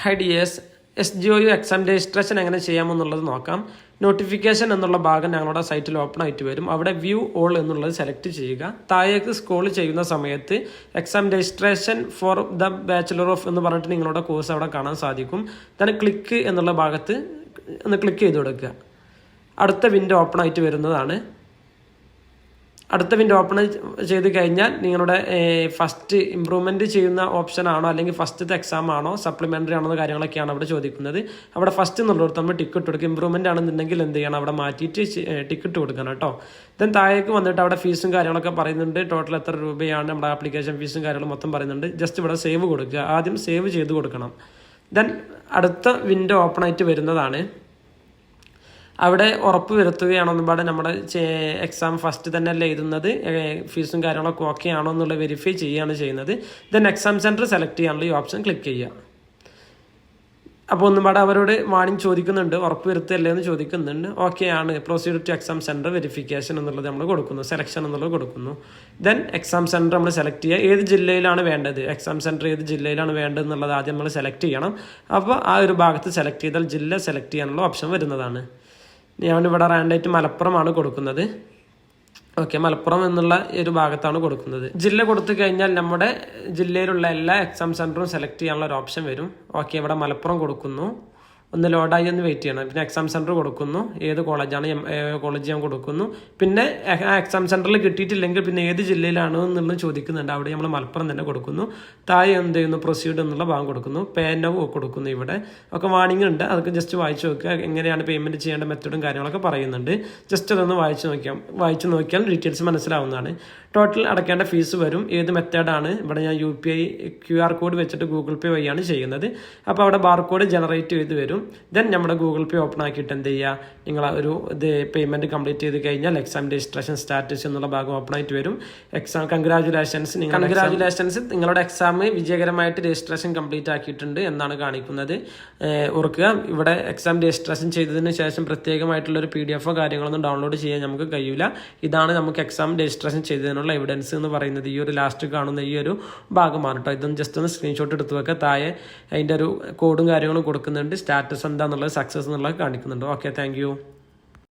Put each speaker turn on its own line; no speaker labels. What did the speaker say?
High dears, SGOU exam registration എങ്ങനെ ചെയ്യാമെന്നുള്ളത് നോക്കാം. നോട്ടിഫിക്കേഷൻ എന്നുള്ള ഭാഗം ഞങ്ങളുടെ സൈറ്റിൽ ഓപ്പൺ ആയിട്ട് വരും. അവിടെ വ്യൂ ഓൾ എന്നുള്ളത് സെലക്ട് ചെയ്യുക. താഴേക്ക് സ്ക്രോൾ ചെയ്യുന്ന സമയത്ത് exam registration for the bachelor of എന്ന് പറഞ്ഞിട്ട് നിങ്ങളുടെ കോഴ്സ് അവിടെ കാണാൻ സാധിക്കും. then ക്ലിക്ക് എന്നുള്ള ഭാഗത്ത് ഒന്ന് ക്ലിക്ക് ചെയ്ത് കൊടുക്കുക. അടുത്ത വിൻഡോ ഓപ്പൺ ആയിട്ട് വരുന്നതാണ്. അടുത്ത വിൻഡോ ഓപ്പൺ ചെയ്ത് കഴിഞ്ഞാൽ നിങ്ങളുടെ ഫസ്റ്റ് ഇമ്പ്രൂവ്മെൻറ്റ് ചെയ്യുന്ന ഓപ്ഷൻ ആണോ അല്ലെങ്കിൽ ഫസ്റ്റത്തെ എക്സാം ആണോ സപ്ലിമെൻ്ററി ആണോ കാര്യങ്ങളൊക്കെയാണ് അവിടെ ചോദിക്കുന്നത്. അവിടെ ഫസ്റ്റ് എന്നുള്ളവർ നമ്മൾ ടിക്കറ്റ് കൊടുക്കുക. ഇമ്പ്രൂവ്മെൻ്റ് ആണെന്നുണ്ടെങ്കിൽ എന്ത് ചെയ്യണം, അവിടെ മാറ്റിയിട്ട് ടിക്കറ്റ് കൊടുക്കണം കേട്ടോ. ദെൻ താഴേക്ക് വന്നിട്ട് അവിടെ ഫീസും കാര്യങ്ങളൊക്കെ പറയുന്നുണ്ട്. ടോട്ടൽ എത്ര രൂപയാണ് നമ്മുടെ ആപ്ലിക്കേഷൻ ഫീസും കാര്യങ്ങളും മൊത്തം പറയുന്നുണ്ട്. ജസ്റ്റ് ഇവിടെ സേവ് കൊടുക്കുക. ആദ്യം സേവ് ചെയ്ത് കൊടുക്കണം. ദെൻ അടുത്ത വിൻഡോ ഓപ്പൺ ആയിട്ട് വരുന്നതാണ്. അവിടെ ഉറപ്പ് വരുത്തുകയാണെന്നും പാടെ നമ്മുടെ എക്സാം ഫസ്റ്റ് തന്നെ അല്ല എഴുതുന്നത്, ഫീസും കാര്യങ്ങളൊക്കെ ഓക്കെ ആണോ എന്നുള്ള വെരിഫൈ ചെയ്യുകയാണ് ചെയ്യുന്നത്. ദെൻ എക്സാം സെൻറ്റർ സെലക്ട് ചെയ്യാനുള്ള ഈ ഓപ്ഷൻ ക്ലിക്ക് ചെയ്യുക. അപ്പോൾ ഒന്നും പാടെ അവരോട് വാണിംഗ് ചോദിക്കുന്നുണ്ട്, ഉറപ്പ് വരുത്തല്ലേ എന്ന് ചോദിക്കുന്നുണ്ട്. ഓക്കെ ആണ്, proceed two exam centre verification എന്നുള്ളത് നമ്മൾ കൊടുക്കുന്നു, സെലക്ഷൻ എന്നുള്ളത് കൊടുക്കുന്നു. ദെൻ എക്സാം സെൻറ്റർ നമ്മൾ സെലക്ട് ചെയ്യുക. ഏത് ജില്ലയിലാണ് വേണ്ടത്, എക്സാം സെൻറ്റർ ഏത് ജില്ലയിലാണ് വേണ്ടത് എന്നുള്ളത് ആദ്യം നമ്മൾ സെലക്ട് ചെയ്യണം. അപ്പോൾ ആ ഒരു ഭാഗത്ത് സെലക്ട് ചെയ്താൽ ജില്ല സെലക്ട് ചെയ്യാനുള്ള ഓപ്ഷൻ വരുന്നതാണ്. ഞാനിവിടെ റാൻഡായിട്ട് മലപ്പുറമാണ് കൊടുക്കുന്നത്. ഓക്കെ, മലപ്പുറം എന്നുള്ള ഒരു ഭാഗത്താണ് കൊടുക്കുന്നത്. ജില്ല കൊടുത്തു കഴിഞ്ഞാൽ നമ്മുടെ ജില്ലയിലുള്ള എല്ലാ എക്സാം സെൻറ്ററും സെലക്ട് ചെയ്യാനുള്ള ഒരു ഓപ്ഷൻ വരും. ഓക്കെ, ഇവിടെ മലപ്പുറം കൊടുക്കുന്നു. ഒന്ന് ലോഡായി ഒന്ന് വെയിറ്റ് ചെയ്യണം. പിന്നെ എക്സാം സെൻറ്റർ കൊടുക്കുന്നു, ഏത് കോളേജാണ് കോളേജ് ഞാൻ കൊടുക്കുന്നു. പിന്നെ ആ എക്സാം സെൻറ്ററിൽ കിട്ടിയിട്ടില്ലെങ്കിൽ പിന്നെ ഏത് ജില്ലയിലാണ് എന്നുള്ളത് ചോദിക്കുന്നുണ്ട്. അവിടെ നമ്മൾ മലപ്പുറം തന്നെ കൊടുക്കുന്നു. താഴെ എന്ത് ചെയ്യുന്നു, പ്രൊസീഡ് എന്നുള്ള ഭാഗം കൊടുക്കുന്നു. പേ നൗ കൊടുക്കുന്നു. ഇവിടെ ഒക്കെ വാണിംഗ് ഉണ്ട്, അതൊക്കെ ജസ്റ്റ് വായിച്ച് നോക്കുക. എങ്ങനെയാണ് പേയ്മെൻറ്റ് ചെയ്യേണ്ട മെത്തഡും കാര്യങ്ങളൊക്കെ പറയുന്നുണ്ട്. ജസ്റ്റ് അതൊന്ന് വായിച്ച് നോക്കിയാൽ ഡീറ്റെയിൽസ് മനസ്സിലാവുന്നതാണ്. ടോട്ടൽ അടയ്ക്കേണ്ട ഫീസ് വരും. ഏത് മെത്തേഡാണ്, ഇവിടെ ഞാൻ UPI QR കോഡ് വെച്ചിട്ട് ഗൂഗിൾ പേ വഴിയാണ് ചെയ്യുന്നത്. അപ്പോൾ അവിടെ ബാർകോഡ് ജനറേറ്റ് ചെയ്ത് വരും. ദെൻ നമ്മുടെ ഗൂഗിൾ പേ ഓപ്പൺ ആക്കിയിട്ട് എന്ത് ചെയ്യുക, നിങ്ങൾ ഒരു പേയ്മെൻറ്റ് കംപ്ലീറ്റ് ചെയ്ത് കഴിഞ്ഞാൽ എക്സാം രജിസ്ട്രേഷൻ സ്റ്റാറ്റസ് എന്നുള്ള ഭാഗം ഓപ്പൺ ആയിട്ട് വരും. എക്സാം കൺഗ്രാജുലേഷൻസ്, നിങ്ങളുടെ എക്സാം വിജയകരമായിട്ട് രജിസ്ട്രേഷൻ കംപ്ലീറ്റ് ആക്കിയിട്ടുണ്ട് എന്നാണ് കാണിക്കുന്നത്. ഓർക്കുക, ഇവിടെ എക്സാം രജിസ്ട്രേഷൻ ചെയ്തതിന് ശേഷം പ്രത്യേകമായിട്ടുള്ളൊരു PDF കാര്യങ്ങളൊന്നും ഡൗൺലോഡ് ചെയ്യാൻ നമുക്ക് കഴിയില്ല. ഇതാണ് നമുക്ക് എക്സാം രജിസ്ട്രേഷൻ ചെയ്തതിനുള്ള എവിഡൻസ് എന്ന് പറയുന്നത്. ഈ ഒരു ലാസ്റ്റ് കാണുന്ന ഈ ഒരു ഭാഗമാണ് കേട്ടോ. ഇതൊന്ന് ജസ്റ്റ് ഒന്ന് സ്ക്രീൻഷോട്ട് എടുത്ത് വെക്കുക. താഴെ അതിൻ്റെ ഒരു കോഡും കാര്യങ്ങളും കൊടുക്കുന്നുണ്ട്. സ്റ്റാറ്റസ് എന്താണെന്നുള്ളത്, സക്സസ് എന്നുള്ളത് കാണിക്കുന്നുണ്ട്. Okay, thank you.